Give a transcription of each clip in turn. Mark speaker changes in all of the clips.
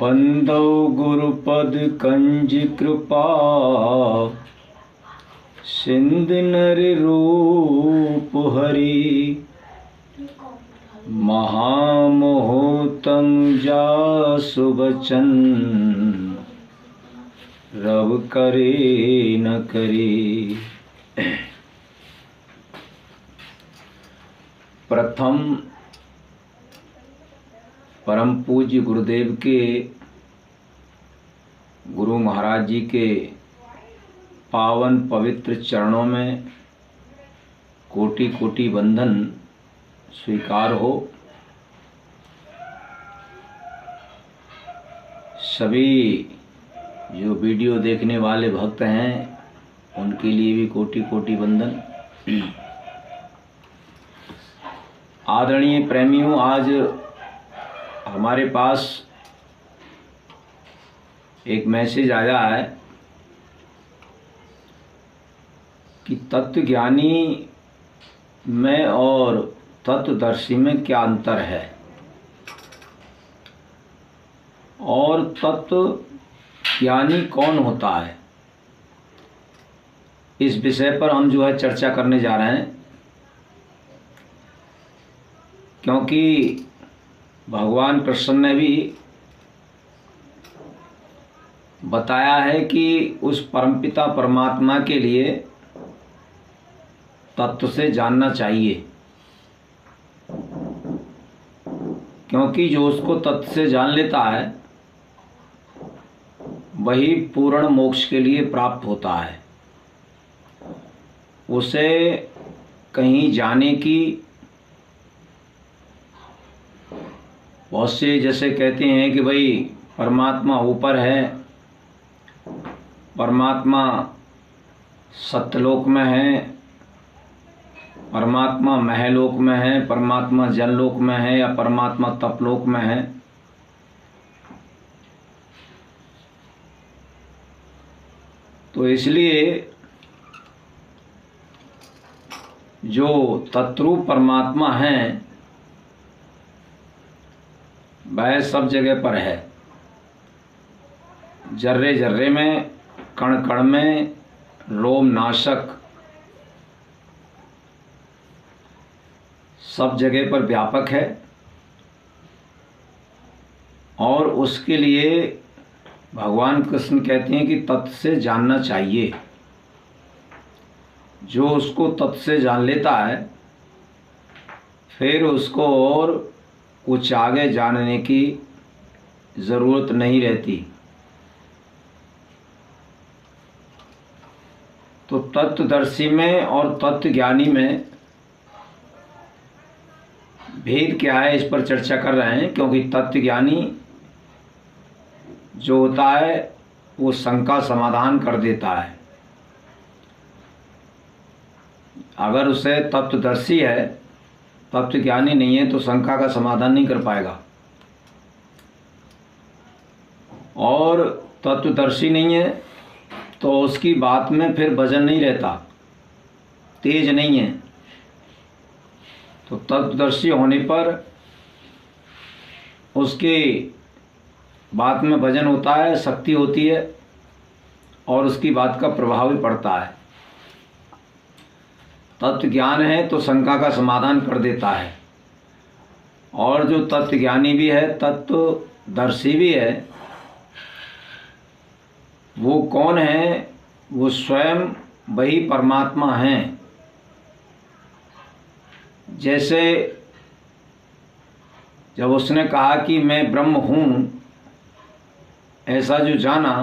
Speaker 1: बंदौ गुरुपद कंज कृपा सिंध नर रूप हरि महामोहतम जासु बचन रव करे न करे। प्रथम परम पूज्य गुरुदेव के गुरु महाराज जी के पावन पवित्र चरणों में कोटि कोटि वंदन स्वीकार हो। सभी जो वीडियो देखने वाले भक्त हैं उनके लिए भी कोटि कोटि वंदन। आदरणीय प्रेमियों, आज हमारे पास एक मैसेज आया है कि तत्वज्ञानी में और तत्वदर्शी में क्या अंतर है और तत्वज्ञानी कौन होता है। इस विषय पर हम जो है चर्चा करने जा रहे हैं, क्योंकि भगवान कृष्ण ने भी बताया है कि उस परमपिता परमात्मा के लिए तत्व से जानना चाहिए, क्योंकि जो उसको तत्व से जान लेता है वही पूर्ण मोक्ष के लिए प्राप्त होता है। उसे कहीं जाने की, बहुत से जैसे कहते हैं कि भाई परमात्मा ऊपर है, परमात्मा सत्यलोक में है, परमात्मा महलोक में है, परमात्मा जनलोक में है या परमात्मा तपलोक में है। तो इसलिए जो तत्रूप परमात्मा हैं वह सब जगह पर है, जर्रे जर्रे में, कण कण में, रोम नाशक सब जगह पर व्यापक है। और उसके लिए भगवान कृष्ण कहते हैं कि तत्व से जानना चाहिए। जो उसको तत्व से जान लेता है फिर उसको और कुछ आगे जानने की ज़रूरत नहीं रहती। तो तत्वदर्शी में और तत्वज्ञानी में भेद क्या है, इस पर चर्चा कर रहे हैं। क्योंकि तत्वज्ञानी जो होता है वो शंका समाधान कर देता है। अगर उसे तत्वदर्शी है, तत्वज्ञानी नहीं है, तो शंका का समाधान नहीं कर पाएगा। और तत्वदर्शी नहीं है तो उसकी बात में फिर वजन नहीं रहता, तेज नहीं है। तो तत्वदर्शी होने पर उसके बात में वजन होता है, शक्ति होती है और उसकी बात का प्रभाव भी पड़ता है। तत्व ज्ञान है तो शंका का समाधान कर देता है। और जो तत्वज्ञानी भी है, तत्वदर्शी भी है, वो कौन है? वो स्वयं वही परमात्मा हैं। जैसे जब उसने कहा कि मैं ब्रह्म हूँ, ऐसा जो जाना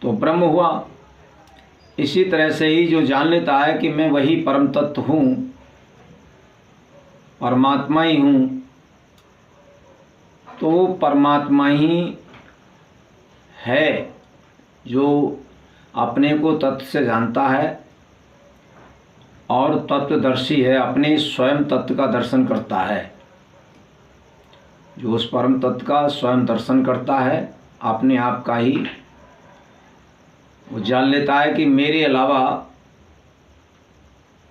Speaker 1: तो ब्रह्म हुआ। इसी तरह से ही जो जान लेता है कि मैं वही परम तत्व हूँ, परमात्मा ही हूँ, तो वो परमात्मा ही है जो अपने को तत्व से जानता है और तत्वदर्शी है, अपने स्वयं तत्व का दर्शन करता है। जो उस परम तत्व का स्वयं दर्शन करता है, अपने आप का ही वो जान लेता है कि मेरे अलावा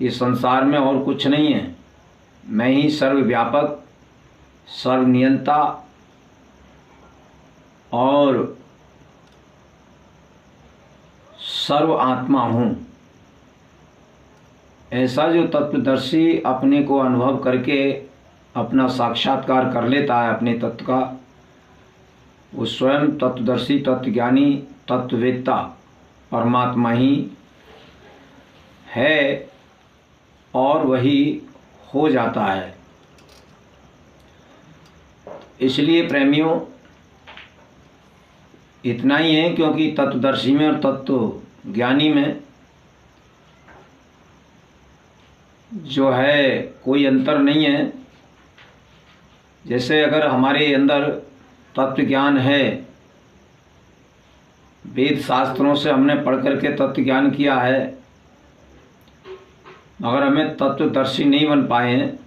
Speaker 1: इस संसार में और कुछ नहीं है। मैं ही सर्वव्यापक, सर्वनियंता और सर्व आत्मा हूँ, ऐसा जो तत्वदर्शी अपने को अनुभव करके अपना साक्षात्कार कर लेता है अपने तत्व का, वो स्वयं तत्वदर्शी, तत्वज्ञानी, तत्ववेत्ता परमात्मा ही है और वही हो जाता है। इसलिए प्रेमियों, इतना ही है, क्योंकि तत्वदर्शी में और तत्वज्ञानी में जो है कोई अंतर नहीं है। जैसे अगर हमारे अंदर तत्व ज्ञान है, वेद शास्त्रों से हमने पढ़ करके तत्व ज्ञान किया है, मगर हमें तत्वदर्शी नहीं बन पाए हैं,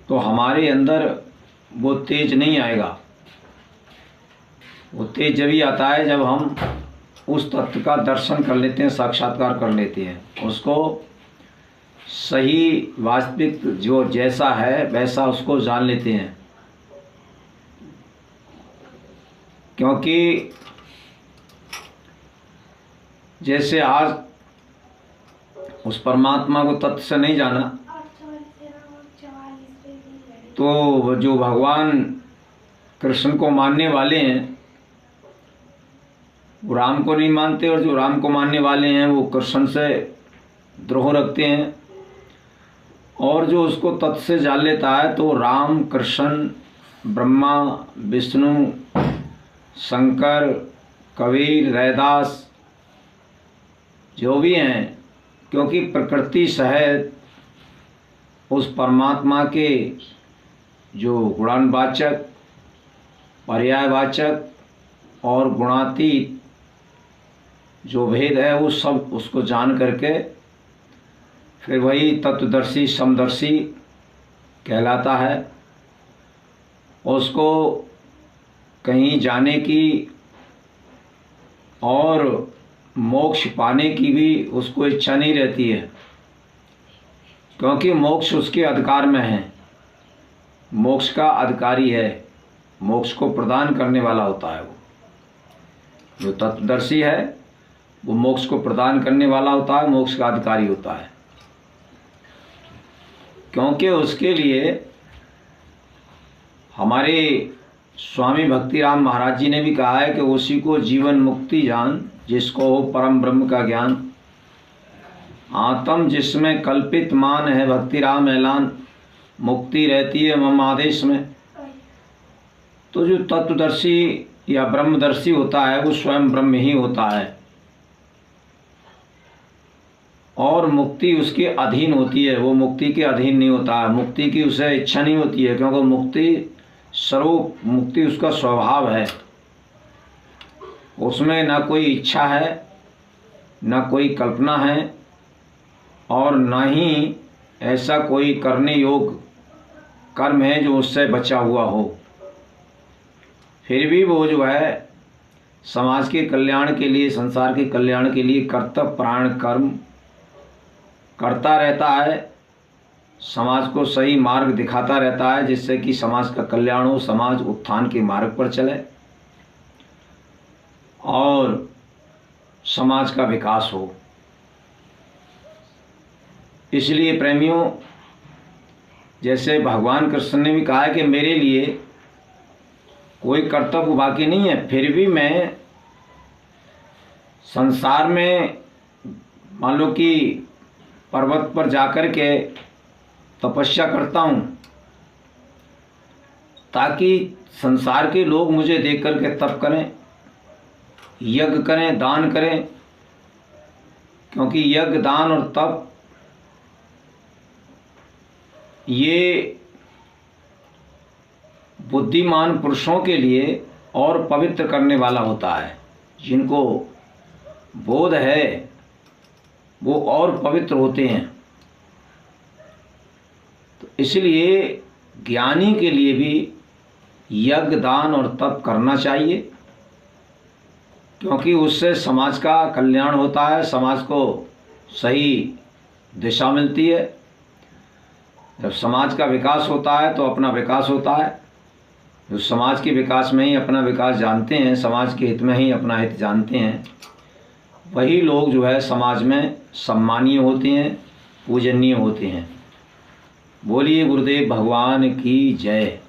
Speaker 1: तो हमारे अंदर वो तेज नहीं आएगा। वो तेज जब ही आता है जब हम उस तत्व का दर्शन कर लेते हैं, साक्षात्कार कर लेते हैं, उसको सही वास्तविक जो जैसा है वैसा उसको जान लेते हैं। क्योंकि जैसे आज उस परमात्मा को तत्व से नहीं जाना, तो जो भगवान कृष्ण को मानने वाले हैं वो राम को नहीं मानते, और जो राम को मानने वाले हैं वो कृष्ण से द्रोह रखते हैं। और जो उसको तत्व से जान लेता है तो राम, कृष्ण, ब्रह्मा, विष्णु, शंकर, कबीर, रैदास जो भी हैं, क्योंकि प्रकृति सहित उस परमात्मा के जो गुणानवाचक, पर्यायवाचक और गुणातीत जो भेद है वो सब उसको जान करके फिर वही तत्वदर्शी, समदर्शी कहलाता है। उसको कहीं जाने की और मोक्ष पाने की भी उसको इच्छा नहीं रहती है, क्योंकि मोक्ष उसके अधिकार में है। मोक्ष का अधिकारी है, मोक्ष को प्रदान करने वाला होता है। वो जो तत्वदर्शी है वो मोक्ष को प्रदान करने वाला होता है, मोक्ष का अधिकारी होता है। क्योंकि उसके लिए हमारे स्वामी भक्तिराम महाराज जी ने भी कहा है कि उसी को जीवन मुक्ति जान, जिसको हो परम ब्रह्म का ज्ञान। आत्म जिसमें कल्पित मान है भक्तिराम ऐलान, मुक्ति रहती है मम आदेश में। तो जो तत्वदर्शी या ब्रह्मदर्शी होता है वो स्वयं ब्रह्म ही होता है, और मुक्ति उसके अधीन होती है, वो मुक्ति के अधीन नहीं होता है। मुक्ति की उसे इच्छा नहीं होती है, क्योंकि मुक्ति स्वरूप, मुक्ति उसका स्वभाव है। उसमें ना कोई इच्छा है, ना कोई कल्पना है, और ना ही ऐसा कोई करने योग्य कर्म है जो उससे बचा हुआ हो। फिर भी वो जो है समाज के कल्याण के लिए, संसार के कल्याण के लिए कर्तव्य प्राण कर्म करता रहता है, समाज को सही मार्ग दिखाता रहता है, जिससे कि समाज का कल्याण हो, समाज उत्थान के मार्ग पर चले और समाज का विकास हो। इसलिए प्रेमियों, जैसे भगवान कृष्ण ने भी कहा है कि मेरे लिए कोई कर्तव्य बाकी नहीं है, फिर भी मैं संसार में मान लो कि पर्वत पर जाकर के तपस्या करता हूँ, ताकि संसार के लोग मुझे देख कर के तप करें, यज्ञ करें, दान करें। क्योंकि यज्ञ, दान और तप ये बुद्धिमान पुरुषों के लिए और पवित्र करने वाला होता है। जिनको बोध है वो और पवित्र होते हैं। तो इसलिए ज्ञानी के लिए भी यज्ञ, दान और तप करना चाहिए, क्योंकि उससे समाज का कल्याण होता है, समाज को सही दिशा मिलती है। जब समाज का विकास होता है तो अपना विकास होता है, जो समाज के विकास में ही अपना विकास जानते हैं, समाज के हित में ही अपना हित जानते हैं, वही लोग जो है समाज में सम्मानीय होते हैं, पूजनीय होते हैं। बोलिए गुरुदेव भगवान की जय।